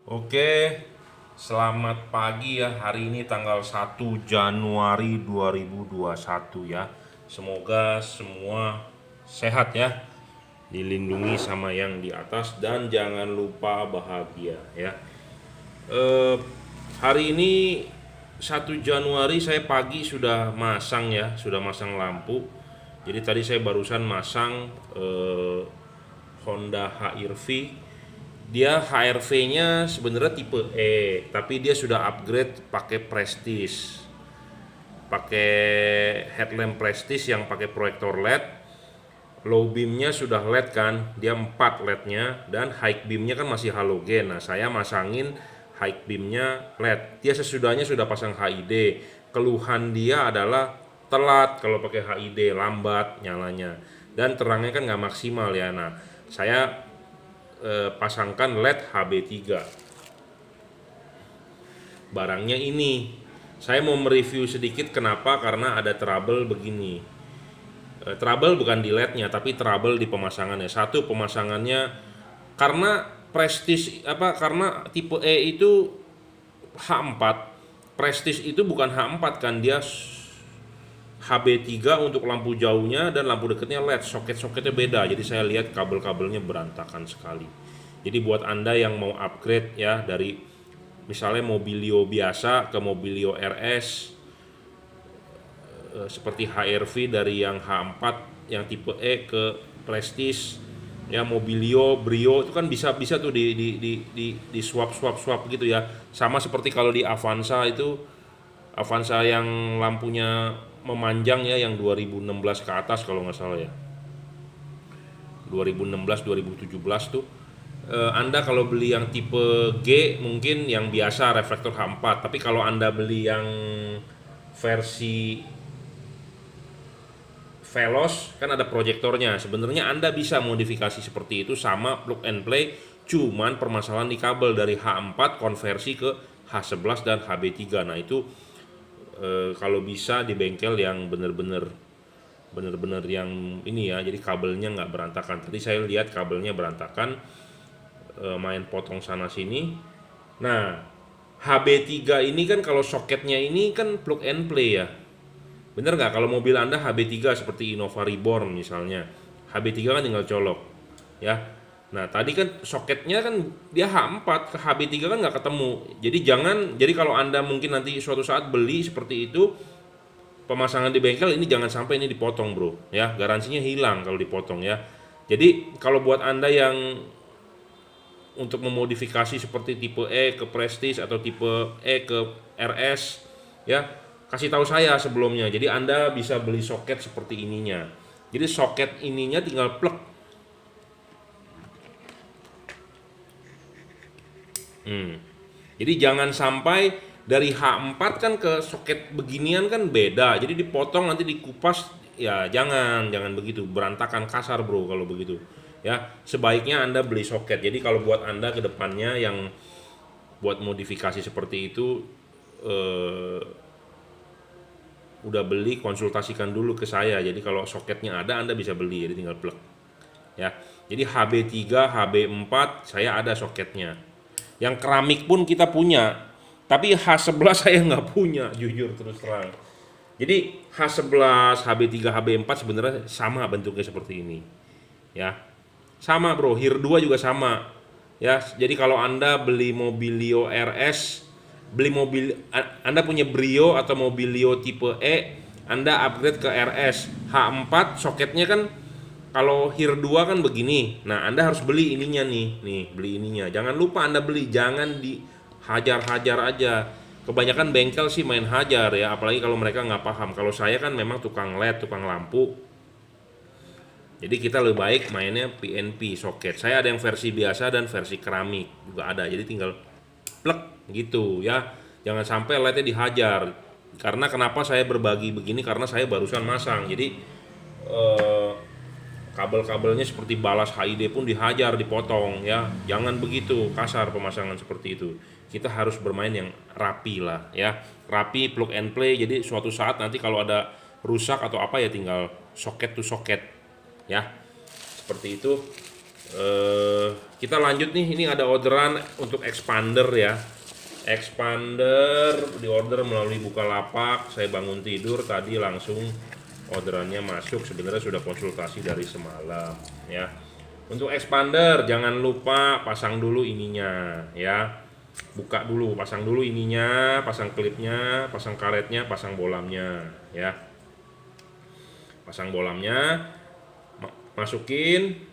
Oke, selamat pagi ya. Hari ini tanggal 1 Januari 2021 ya. Semoga semua sehat ya. Dilindungi sama yang di atas dan jangan lupa bahagia ya. Eh, Hari ini 1 Januari saya pagi sudah masang ya, sudah masang lampu. Jadi tadi saya barusan masang Honda HR-V. Dia HRV-nya sebenarnya tipe E, tapi dia sudah upgrade pakai Prestige. Pakai headlamp Prestige yang pakai proyektor LED. Low beamnya sudah LED kan, dia 4 LED-nya, dan high beamnya kan masih halogen. Nah, saya masangin high beamnya LED. Dia sesudahnya sudah pasang HID. Keluhan dia adalah telat kalau pakai HID, lambat nyalanya. Dan terangnya kan nggak maksimal ya. Nah, saya pasangkan LED HB3. Barangnya ini. Saya mau mereview sedikit kenapa, karena ada trouble begini. Trouble bukan di LED-nya tapi trouble di pemasangannya. Satu, pemasangannya karena Prestige karena tipe E itu H4. Prestige itu bukan H4 kan, dia HB3 untuk lampu jauhnya dan lampu dekatnya LED. Soket-soketnya beda. Jadi saya lihat kabel-kabelnya berantakan sekali. Jadi buat Anda yang mau upgrade ya dari misalnya Mobilio biasa ke Mobilio RS, seperti HR-V dari yang H4 yang tipe E ke Prestige ya, Mobilio, Brio itu kan bisa tuh di swap gitu ya. Sama seperti kalau di Avanza itu, Avanza yang lampunya memanjang ya, yang 2016 ke atas kalau nggak salah ya, 2016 2017 tuh. Anda kalau beli yang tipe G mungkin yang biasa reflektor H4, tapi kalau Anda beli yang versi Veloz kan ada proyektornya. Sebenarnya Anda bisa modifikasi seperti itu sama plug and play, cuman permasalahan di kabel dari H4 konversi ke H11 dan HB3. Nah, itu kalau bisa di bengkel yang bener-bener yang ini ya, jadi kabelnya nggak berantakan. Tadi saya lihat kabelnya berantakan, main potong sana sini. Nah, HB3 ini kan kalau soketnya ini kan plug and play ya. Bener nggak, kalau mobil Anda HB3 seperti Innova Reborn misalnya, HB3 kan tinggal colok ya. Nah, tadi kan soketnya kan dia H4 ke HB3 kan nggak ketemu. Jadi kalau Anda mungkin nanti suatu saat beli seperti itu, pemasangan di bengkel ini jangan sampai ini dipotong, bro ya. Garansinya hilang kalau dipotong ya. Jadi kalau buat Anda yang untuk memodifikasi seperti tipe E ke Prestige atau tipe E ke RS ya, kasih tahu saya sebelumnya. Jadi Anda bisa beli soket seperti ininya. Jadi soket ininya tinggal plug. Jadi jangan sampai dari H4 kan ke soket beginian kan beda. Jadi dipotong nanti dikupas, ya jangan begitu, berantakan, kasar bro kalau begitu. Ya, sebaiknya Anda beli soket. Jadi kalau buat Anda ke depannya yang buat modifikasi seperti itu, eh, udah beli, konsultasikan dulu ke saya. Jadi kalau soketnya ada Anda bisa beli, jadi tinggal plug ya. Jadi HB3, HB4 saya ada soketnya. Yang keramik pun kita punya, tapi H11 saya nggak punya, jujur terus terang. Jadi H11, HB3, HB4 sebenarnya sama bentuknya seperti ini ya. Sama bro, HIR2 juga sama ya. Jadi kalau Anda beli Mobilio RS, beli mobil Anda punya Brio atau Mobilio tipe E, Anda upgrade ke RS H4, soketnya kan kalau HIR2 kan begini. Nah, Anda harus beli ininya nih, beli ininya. Jangan lupa Anda beli, jangan dihajar-hajar aja. Kebanyakan bengkel sih main hajar ya, apalagi kalau mereka nggak paham. Kalau saya kan memang tukang LED, tukang lampu. Jadi kita lebih baik mainnya PNP soket. Saya ada yang versi biasa dan versi keramik juga ada. Jadi tinggal plek gitu ya. Jangan sampai LED-nya dihajar. Karena kenapa saya berbagi begini? Karena saya barusan masang. Jadi eh, kabel-kabelnya seperti balas HID pun dihajar, dipotong ya. Jangan begitu kasar pemasangan seperti itu. Kita harus bermain yang rapi lah ya. Rapi, plug and play. Jadi suatu saat nanti kalau ada rusak atau apa ya tinggal soket to soket ya, seperti itu. Kita lanjut nih, ini ada orderan untuk expander ya. Expander di order melalui Bukalapak. Saya bangun tidur tadi langsung orderannya masuk. Sebenarnya sudah konsultasi dari semalam ya. Untuk expander jangan lupa pasang dulu ininya ya. Buka dulu, pasang dulu ininya, pasang klipnya, pasang karetnya, pasang bolamnya ya. Pasang bolamnya, masukin.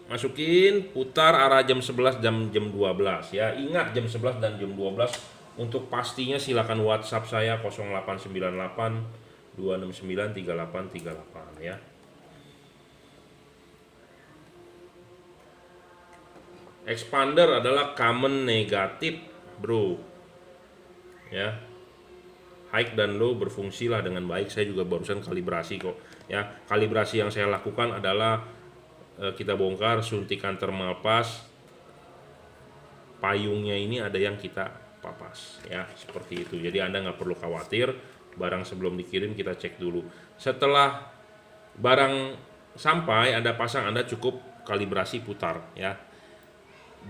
Masukin, putar arah jam 11 dan jam 12 ya. Ingat jam 11 dan jam 12. Untuk pastinya silakan WhatsApp saya 0898 269 3838 ya. Expander adalah common negatif, bro. Ya. High dan low berfungsilah dengan baik. Saya juga barusan kalibrasi kok. Ya, kalibrasi yang saya lakukan adalah kita bongkar suntikan thermal pass, payungnya ini ada yang kita papas ya, seperti itu. Jadi Anda nggak perlu khawatir, barang sebelum dikirim kita cek dulu. Setelah barang sampai Anda pasang, Anda cukup kalibrasi putar ya,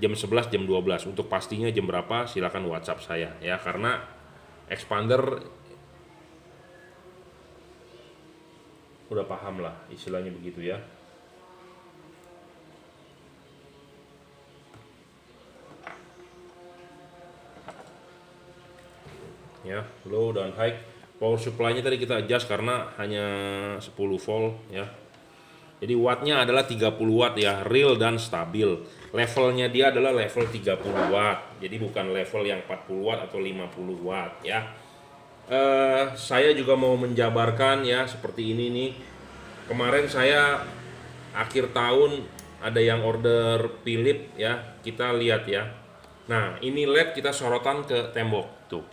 jam 11 jam 12. Untuk pastinya jam berapa silakan WhatsApp saya ya, karena expander udah paham lah istilahnya begitu ya. Ya, low dan high. Power supply-nya tadi kita adjust karena hanya 10 volt ya. Jadi wattnya adalah 30 watt ya, real dan stabil. Levelnya dia adalah level 30 watt. Jadi bukan level yang 40 watt atau 50 watt ya. Saya juga mau menjabarkan ya, seperti ini nih. Kemarin saya akhir tahun ada yang order Philips ya. Kita lihat ya. Nah, ini LED kita sorotan ke tembok tuh.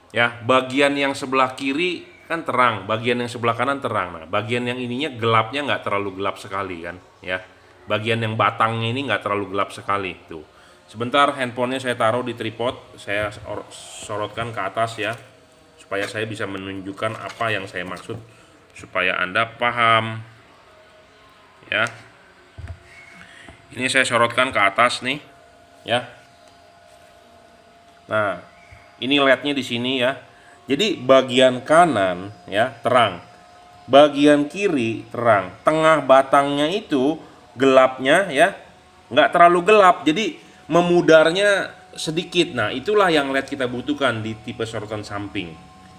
Ya, bagian yang sebelah kiri kan terang, bagian yang sebelah kanan terang. Nah, bagian yang ininya gelapnya nggak terlalu gelap sekali kan, ya. Bagian yang batangnya ini nggak terlalu gelap sekali tuh. Sebentar, handphonenya saya taruh di tripod, saya sorotkan ke atas ya, supaya saya bisa menunjukkan apa yang saya maksud, supaya Anda paham. Ya, ini saya sorotkan ke atas nih, ya. Nah, ini LED-nya di sini ya. Jadi bagian kanan ya terang, bagian kiri terang, tengah batangnya itu gelapnya ya, nggak terlalu gelap, jadi memudarnya sedikit. Nah, itulah yang LED kita butuhkan di tipe sorotan samping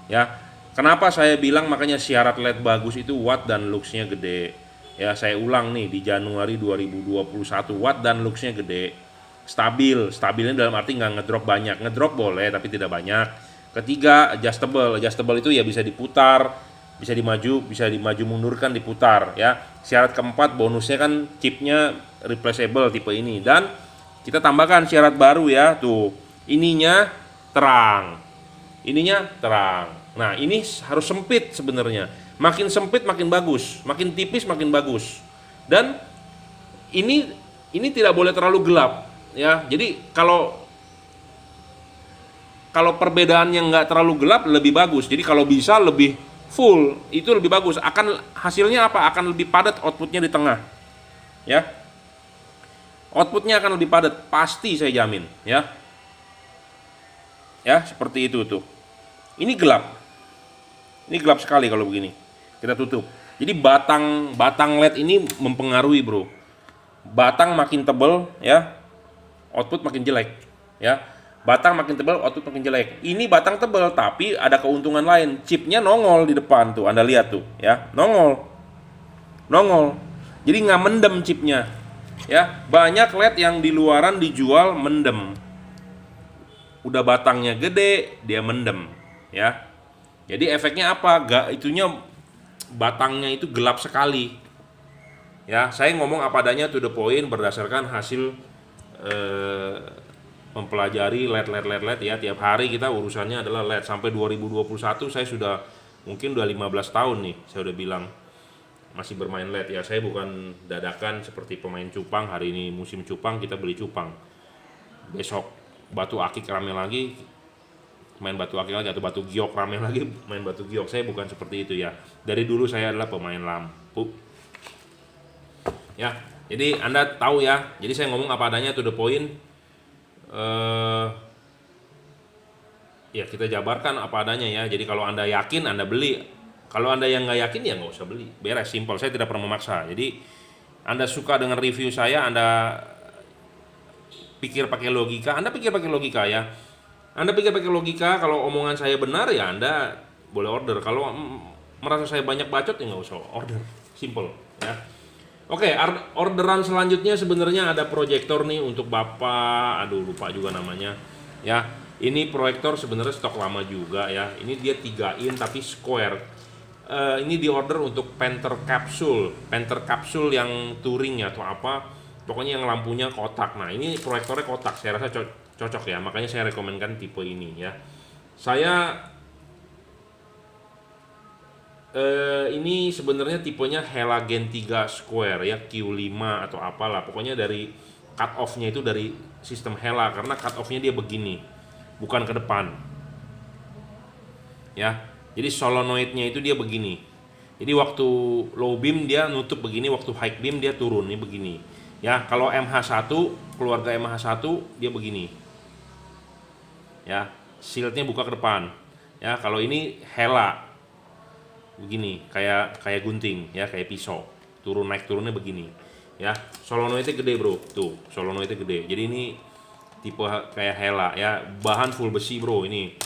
ya. Kenapa saya bilang makanya syarat LED bagus itu watt dan luxnya gede ya. Saya ulang nih, di Januari 2021 watt dan luxnya gede. Stabilnya dalam arti nggak ngedrop banyak, ngedrop boleh tapi tidak banyak. Ketiga, adjustable itu ya bisa diputar, bisa dimaju mundurkan, diputar ya. Syarat keempat, bonusnya kan chipnya replaceable tipe ini, dan kita tambahkan syarat baru ya tuh, ininya terang. Nah, ini harus sempit sebenarnya, makin sempit makin bagus, makin tipis makin bagus, dan ini tidak boleh terlalu gelap ya. Jadi kalau perbedaan yang nggak terlalu gelap lebih bagus. Jadi kalau bisa lebih full itu lebih bagus. Akan hasilnya apa? Akan lebih padat outputnya di tengah ya. Outputnya akan lebih padat, pasti saya jamin ya. Ya, seperti itu tuh. Ini gelap sekali kalau begini. Kita tutup. Jadi batang LED ini mempengaruhi, bro. Batang makin tebal ya, output makin jelek ya. Batang makin tebal, output makin jelek. Ini batang tebal tapi ada keuntungan lain, chipnya nongol di depan tuh, Anda lihat tuh ya, nongol. Jadi nggak mendem chipnya ya. Banyak LED yang di luaran dijual mendem, udah batangnya gede dia mendem ya. Jadi efeknya apa? Itunya batangnya itu gelap sekali ya. Saya ngomong apa adanya, to the point, berdasarkan hasil mempelajari LED ya. Tiap hari kita urusannya adalah LED. Sampai 2021 saya sudah mungkin udah 15 tahun nih, saya udah bilang masih bermain LED ya. Saya bukan dadakan seperti pemain cupang, hari ini musim cupang kita beli cupang, besok batu akik rame lagi main batu akik lagi atau batu giok, rame lagi main batu giok. Saya bukan seperti itu ya. Dari dulu saya adalah pemain lampu. Ya, jadi Anda tahu ya. Jadi saya ngomong apa adanya, to the point. Ya kita jabarkan apa adanya ya. Jadi kalau Anda yakin Anda beli, kalau Anda yang nggak yakin ya nggak usah beli. Beres, simpel. Saya tidak pernah memaksa. Jadi Anda suka dengan review saya, Anda pikir pakai logika, Anda pikir pakai logika ya. Anda pikir pakai logika, kalau omongan saya benar ya Anda boleh order. Kalau merasa saya banyak bacot ya nggak usah order. Simple ya. Oke, orderan selanjutnya sebenarnya ada proyektor nih untuk Bapak, aduh lupa juga namanya ya. Ini proyektor sebenarnya stok lama juga ya. Ini dia 3 in tapi square. Ini diorder untuk Panther capsule yang touring ya atau apa. Pokoknya yang lampunya kotak. Nah, ini proyektornya kotak. Saya rasa cocok ya. Makanya saya rekomendkan tipe ini ya. Saya ini sebenarnya tipenya Hella Gen 3 Square ya, Q5 atau apalah. Pokoknya dari cut off-nya itu dari sistem Hella, karena cut off-nya dia begini. Bukan ke depan. Ya. Jadi solenoidnya itu dia begini. Jadi waktu low beam dia nutup begini, waktu high beam dia turun nih begini. Ya, kalau MH1, keluarga MH1 dia begini. Ya, shieldnya buka ke depan. Ya, kalau ini Hella begini, kayak gunting ya, kayak pisau. Turun naik turunnya begini. Ya, solenoidnya gede, Bro. Tuh, solenoidnya gede. Jadi ini tipe kayak Hella ya, bahan full besi, Bro. Ini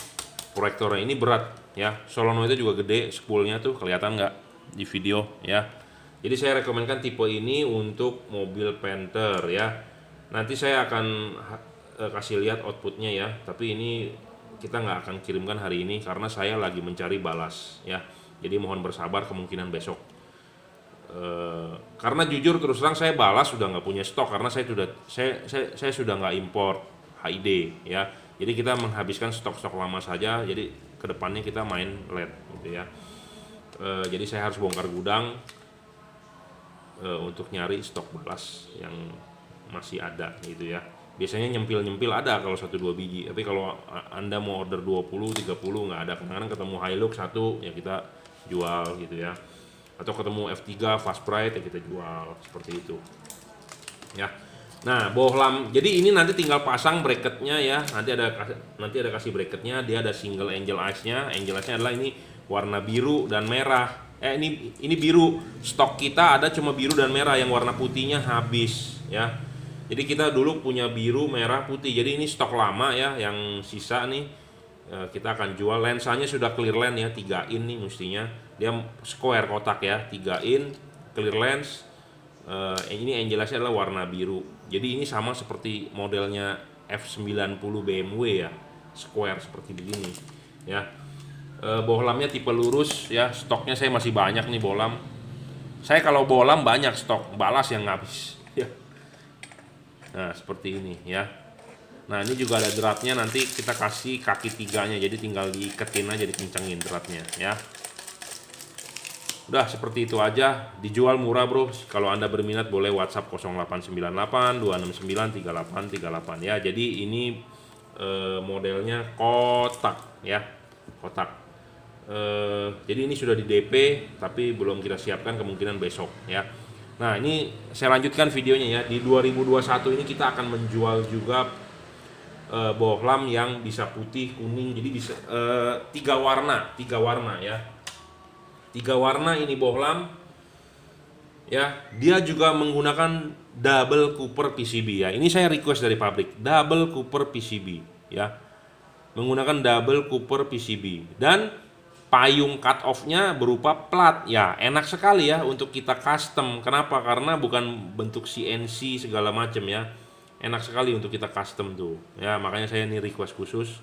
proyektornya ini berat ya, solenoidnya juga gede, spoolnya tuh kelihatan nggak di video ya. Jadi saya rekomendkan tipe ini untuk mobil Panther ya. Nanti saya akan kasih lihat outputnya ya, tapi ini kita nggak akan kirimkan hari ini karena saya lagi mencari balas ya. Jadi mohon bersabar, kemungkinan besok. Karena jujur terus terang saya balas sudah nggak punya stok, karena saya sudah nggak import HID ya. Jadi kita menghabiskan stok-stok lama saja. Jadi kedepannya kita main LED gitu ya. Jadi saya harus bongkar gudang untuk nyari stok balas yang masih ada gitu ya. Biasanya nyempil ada kalau 1-2 biji. Tapi kalau Anda mau order 20, 30 nggak ada. Kadang-kadang ketemu Hilux 1 ya kita jual gitu ya. Atau ketemu F3 Fast Bright ya kita jual, seperti itu ya. Nah, bohlam, jadi ini nanti tinggal pasang bracketnya ya. Nanti ada kasih bracketnya. Dia ada single angel eyes-nya. Angel eyes-nya adalah ini warna biru dan merah. Ini biru. Stok kita ada cuma biru dan merah, yang warna putihnya habis ya. Jadi kita dulu punya biru, merah, putih. Jadi ini stok lama ya, yang sisa nih kita akan jual. Lensanya sudah clear lens ya, 3 in nih mestinya. Dia square kotak ya, 3 in clear lens. Ini angel eyes adalah warna biru. Jadi ini sama seperti modelnya F90 BMW ya, square seperti begini ya. Bohlamnya tipe lurus ya. Stoknya saya masih banyak nih bohlam. Saya kalau bohlam banyak stok, balas yang habis ya. Nah seperti ini ya. Nah ini juga ada dratnya, nanti kita kasih kaki 3-nya, jadi tinggal diiketin aja, dikencengin dratnya ya. Udah seperti itu aja, dijual murah, Bro. Kalau Anda berminat boleh WhatsApp 0898 269 3838 ya. Jadi ini modelnya kotak ya, kotak. Jadi ini sudah di DP tapi belum kita siapkan, kemungkinan besok ya. Nah ini saya lanjutkan videonya ya. Di 2021 ini kita akan menjual juga bohlam yang bisa putih, kuning, jadi bisa 3 warna ya. 3 warna ini bohlam ya. Dia juga menggunakan double Cooper PCB ya. Ini saya request dari pabrik, double Cooper PCB ya. Menggunakan double Cooper PCB dan payung cut off-nya berupa plat ya. Enak sekali ya untuk kita custom. Kenapa? Karena bukan bentuk CNC segala macam ya. Enak sekali untuk kita custom tuh ya. Makanya saya ini request khusus.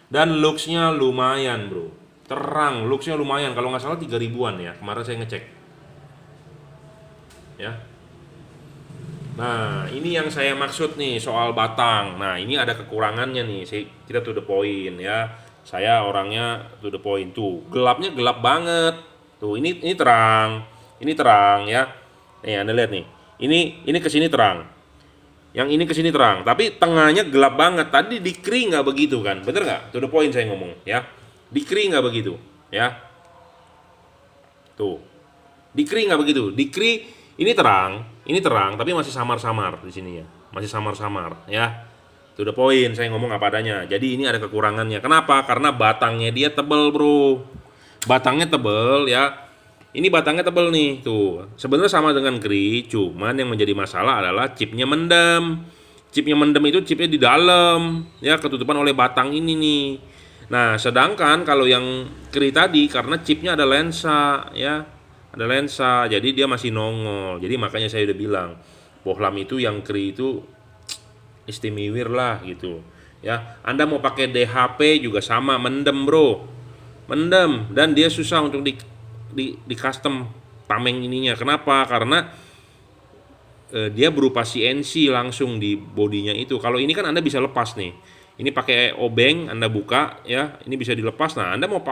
Dan looks-nya lumayan, Bro. Terang, looks-nya lumayan, kalau nggak salah 3.000-an ya, kemarin saya ngecek ya. Nah ini yang saya maksud nih soal batang. Nah ini ada kekurangannya nih, kita to the point ya. Saya orangnya to the point. Tuh gelapnya gelap banget tuh. Ini terang ya. Nih Anda lihat nih, ini kesini terang, Yang ini ke sini terang, tapi tengahnya gelap banget. Tadi di Kri nggak begitu kan? Bener nggak? To the point saya ngomong ya. Di Kri nggak begitu ya. Tuh. Di Kri nggak begitu. Di Kri ini terang, tapi masih samar-samar di sini ya. Masih samar-samar ya. To the point saya ngomong apa adanya. Jadi ini ada kekurangannya. Kenapa? Karena batangnya dia tebel, bro. Batangnya tebel ya. Ini batangnya tebel nih, tuh. Sebenarnya sama dengan Kri, cuman yang menjadi masalah adalah chipnya mendem. Chipnya mendem itu chipnya di dalam, ya ketutupan oleh batang ini nih. Nah, sedangkan kalau yang Kri tadi karena chipnya ada lensa, ya, ada lensa, jadi dia masih nongol. Jadi makanya saya udah bilang, bohlam itu yang Kri itu istimewir lah gitu. Ya, Anda mau pakai DHP juga sama, mendem bro, mendem dan dia susah untuk di custom tameng ininya. Kenapa? Karena dia berupa CNC langsung di bodinya itu. Kalau ini kan Anda bisa lepas nih. Ini pakai obeng Anda buka ya, ini bisa dilepas. Nah, Anda mau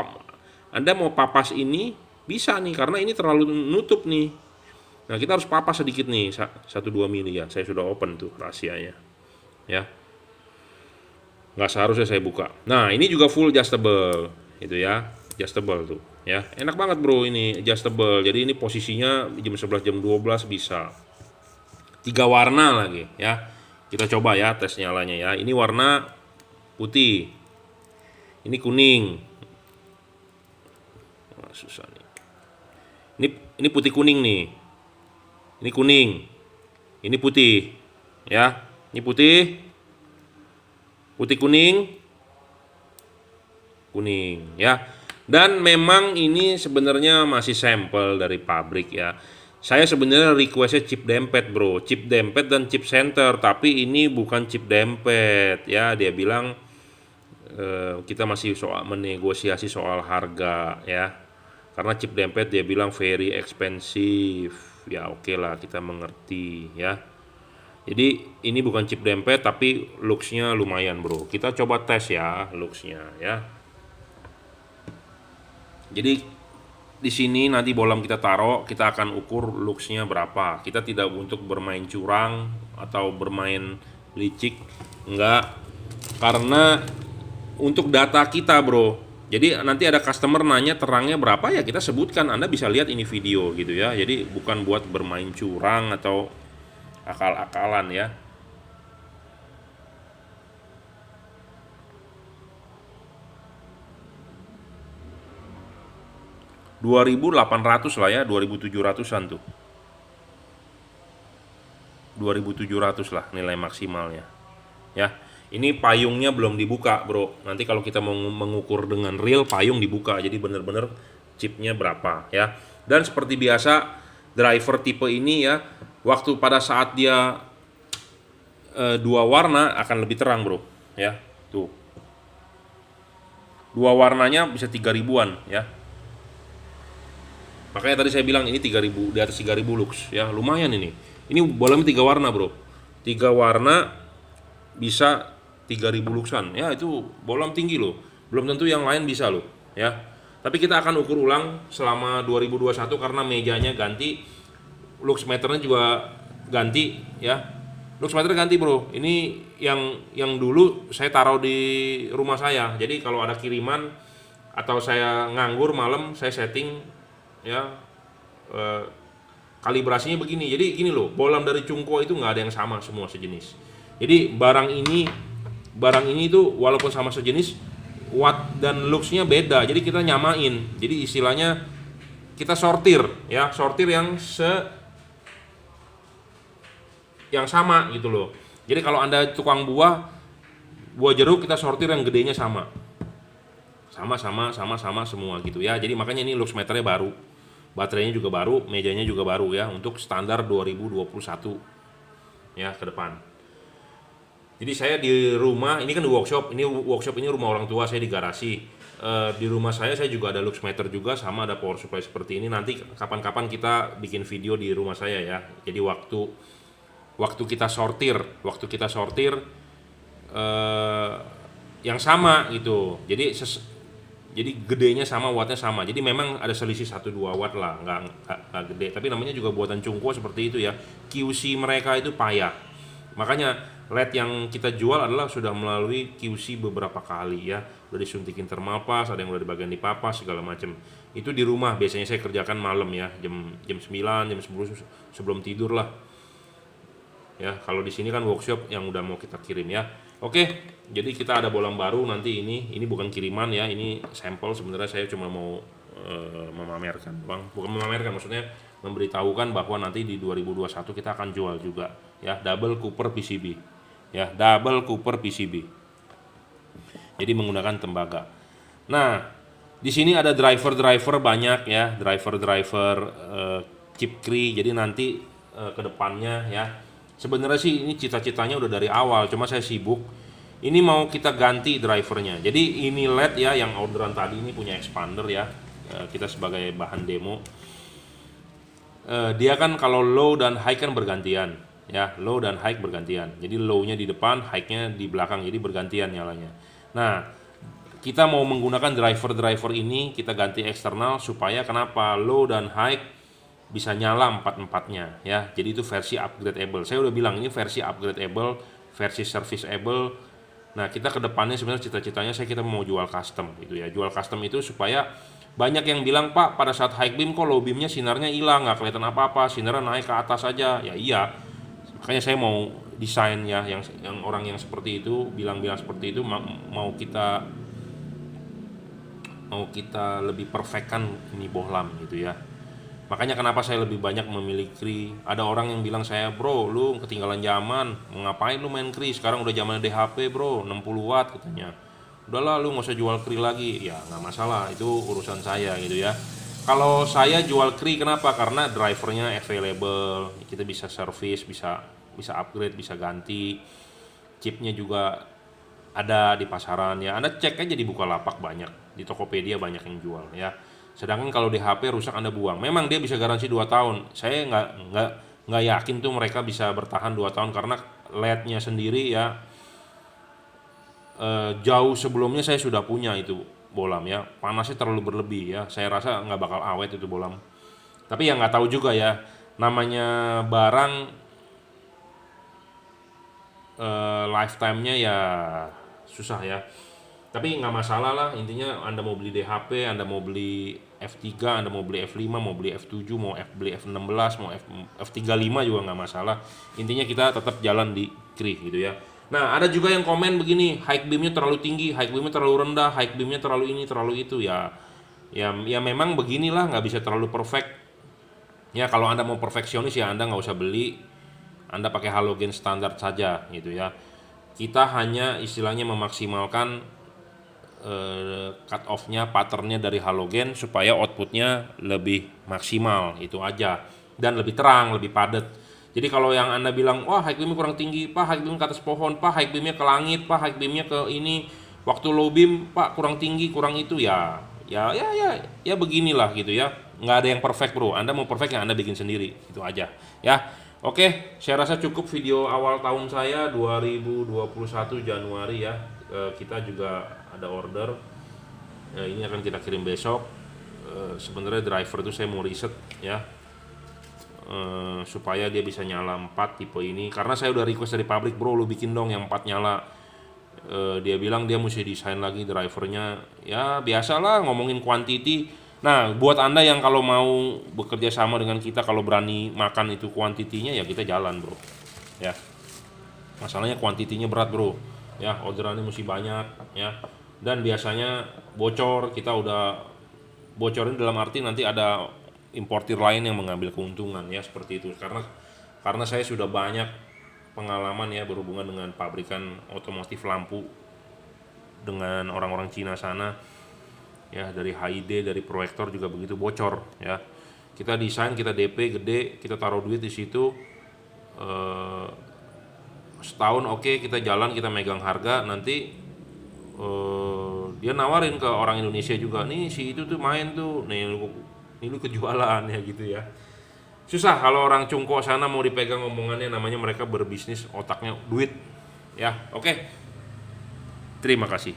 papas ini bisa nih karena ini terlalu nutup nih. Nah, kita harus papas sedikit nih, 1-2 mili ya. Saya sudah open tuh rahasianya. Ya. Nggak seharusnya saya buka. Nah, ini juga full adjustable itu ya. Adjustable tuh ya. Enak banget bro ini adjustable. Jadi ini posisinya jam 11 jam 12 bisa. 3 warna lagi ya. Kita coba ya tes nyalanya ya. Ini warna putih. Ini kuning. Wah, susah nih. Ini putih kuning nih. Ini kuning. Ini putih. Ya. Ini putih. Putih kuning. Kuning ya. Dan memang ini sebenarnya masih sampel dari pabrik ya. Saya sebenarnya requestnya chip dempet bro, chip dempet dan chip center, tapi ini bukan chip dempet ya. Dia bilang kita masih soal menegosiasi soal harga ya. Karena chip dempet dia bilang very expensive. Ya oke lah, kita mengerti ya. Jadi ini bukan chip dempet tapi looksnya lumayan bro. Kita coba tes ya looksnya ya. Jadi di sini nanti bohlam kita taruh, kita akan ukur looksnya berapa. Kita tidak untuk bermain curang atau bermain licik, enggak. Karena untuk data kita bro. Jadi nanti ada customer nanya terangnya berapa ya kita sebutkan. Anda bisa lihat ini video gitu ya. Jadi bukan buat bermain curang atau akal-akalan ya. 2.800 lah ya, 2.700-an tuh. 2.700 lah nilai maksimalnya. Ya. Ini payungnya belum dibuka, bro. Nanti kalau kita mau mengukur dengan real, payung dibuka. Jadi bener-bener chipnya berapa ya. Dan seperti biasa, driver tipe ini ya, waktu pada saat dia dua warna akan lebih terang, bro. Ya, tuh. Dua warnanya bisa 3.000-an ya. Makanya tadi saya bilang ini 3.000, di atas 3.000 lux ya, lumayan ini. Ini bohlamnya 3 warna, bro. 3 warna bisa 3.000 luxan. Ya, itu bohlam tinggi loh. Belum tentu yang lain bisa loh, ya. Tapi kita akan ukur ulang selama 2021 karena mejanya ganti, lux meternya juga ganti ya. Lux meter ganti, bro. Ini yang dulu saya taruh di rumah saya. Jadi kalau ada kiriman atau saya nganggur malam, saya setting ya, kalibrasinya begini. Jadi gini loh, bohlam dari Cungko itu nggak ada yang sama, semua sejenis. Jadi barang ini tuh walaupun sama sejenis, watt dan luxnya beda. Jadi kita nyamain. Jadi istilahnya kita sortir ya, sortir yang sama gitu loh. Jadi kalau Anda tukang buah jeruk, kita sortir yang gedenya sama semua gitu ya. Jadi makanya ini lux meternya baru, baterainya juga baru, mejanya juga baru ya, untuk standar 2021 ya ke depan. Jadi saya di rumah, ini kan di workshop, ini rumah orang tua saya di garasi. Di rumah saya juga ada lux meter juga, sama ada power supply seperti ini. Nanti kapan-kapan kita bikin video di rumah saya ya. Jadi waktu kita sortir yang sama gitu. Jadi gedenya sama, wattnya sama. Jadi memang ada selisih 1-2 watt lah, nggak gede. Tapi namanya juga buatan Cungko seperti itu ya. QC mereka itu payah. Makanya LED yang kita jual adalah sudah melalui QC beberapa kali ya, udah disuntikin thermal paste, ada yang udah di bagian di papas segala macam. Itu di rumah biasanya saya kerjakan malam ya, jam 9, jam 10 sebelum tidur lah. Ya, kalau di sini kan workshop yang udah mau kita kirim ya. Oke, jadi kita ada bolang baru nanti ini bukan kiriman ya, ini sampel sebenarnya saya cuma mau memamerkan, Bang. Bukan memamerkan, maksudnya memberitahukan bahwa nanti di 2021 kita akan jual juga ya, double Cooper PCB. Ya, double Cooper PCB. Jadi menggunakan tembaga. Nah, di sini ada driver banyak ya, driver chip Cree. Jadi nanti ke depannya ya. Sebenarnya sih ini cita-citanya udah dari awal, cuma saya sibuk. Ini mau kita ganti drivernya. Jadi ini LED ya, yang orderan tadi ini punya expander ya. Kita sebagai bahan demo. Dia kan kalau low dan high kan bergantian ya, low dan high bergantian. Jadi low-nya di depan, high-nya di belakang, jadi bergantian nyalanya. Nah, kita mau menggunakan driver ini kita ganti eksternal supaya kenapa low dan high bisa nyala empat-empatnya ya. Jadi itu versi upgradeable. Saya udah bilang ini versi upgradeable, versi serviceable. Nah, kita ke depannya sebenarnya cita-citanya kita mau jual custom gitu ya. Jual custom itu supaya banyak yang bilang, "Pak, pada saat high beam kok low beamnya sinarnya hilang, nggak kelihatan apa-apa, sinarnya naik ke atas aja." Ya iya. Makanya saya mau desain ya yang orang yang seperti itu bilang seperti itu mau kita lebih perfectkan ini bohlam gitu ya. Makanya kenapa saya lebih banyak memilih Cree. Ada orang yang bilang saya, "Bro, lu ketinggalan zaman, ngapain lu main Cree? Sekarang udah zaman DHP bro, 60 watt," katanya. "Udahlah lu nggak usah jual Cree lagi." Ya nggak masalah, itu urusan saya gitu ya. Kalau saya jual Cree kenapa? Karena drivernya available, kita bisa service, bisa upgrade, bisa ganti. Chipnya juga ada di pasaran ya. Anda cek aja di Bukalapak banyak, di Tokopedia banyak yang jual ya. Sedangkan kalau di HP rusak Anda buang. Memang dia bisa garansi 2 tahun. Saya nggak yakin tuh mereka bisa bertahan 2 tahun karena LED-nya sendiri ya jauh sebelumnya saya sudah punya itu bohlam ya. Panasnya terlalu berlebih ya. Saya rasa nggak bakal awet itu bohlam. Tapi ya nggak tahu juga ya. Namanya barang lifetime-nya ya susah ya. Tapi nggak masalah lah, intinya Anda mau beli DHP, Anda mau beli F3, Anda mau beli F5, mau beli F7, mau beli F16, mau F35 juga nggak masalah. Intinya kita tetap jalan di Cree gitu ya. Nah, ada juga yang komen begini, high beamnya terlalu tinggi, high beamnya terlalu rendah, high beamnya terlalu ini, terlalu itu ya. Ya memang beginilah, nggak bisa terlalu perfect. Ya kalau Anda mau perfeksionis ya Anda nggak usah beli, Anda pakai halogen standar saja gitu ya. Kita hanya istilahnya memaksimalkan cut off-nya, patternnya dari halogen supaya outputnya lebih maksimal, itu aja, dan lebih terang, lebih padat. Jadi kalau yang Anda bilang, "Wah, high beamnya kurang tinggi, Pak, high beam ke atas pohon, Pak, high beamnya ke langit, Pak, high beamnya ke ini, waktu low beam, Pak, kurang tinggi, kurang itu," ya beginilah gitu ya. Nggak ada yang perfect bro. Anda mau perfect yang Anda bikin sendiri, itu aja ya. Oke, saya rasa cukup video awal tahun saya 2021 Januari ya. Kita juga ada order, ini akan kita kirim besok. Sebenarnya driver itu saya mau riset ya, supaya dia bisa nyala 4 tipe ini. Karena saya udah request dari pabrik, "Bro, lu bikin dong yang 4 nyala." Dia bilang dia mesti desain lagi drivernya. Ya biasalah ngomongin quantity. Nah, buat Anda yang kalau mau bekerja sama dengan kita, kalau berani makan itu kuantitinya ya kita jalan bro ya. Masalahnya kuantitinya berat bro ya, orderannya mesti banyak ya, dan biasanya bocor. Kita udah bocorin dalam arti nanti ada importir lain yang mengambil keuntungan ya, seperti itu. Karena saya sudah banyak pengalaman ya berhubungan dengan pabrikan otomotif lampu dengan orang-orang Cina sana ya, dari HID, dari proyektor juga begitu bocor ya. Kita desain, kita DP gede, kita taruh duit di situ, setahun oke, kita jalan, kita megang harga, nanti dia nawarin ke orang Indonesia juga, "Nih si itu tuh main tuh, nih lu kejualan ya," gitu ya. Susah kalau orang cungko sana mau dipegang omongannya, namanya mereka berbisnis otaknya duit ya. Oke, terima kasih.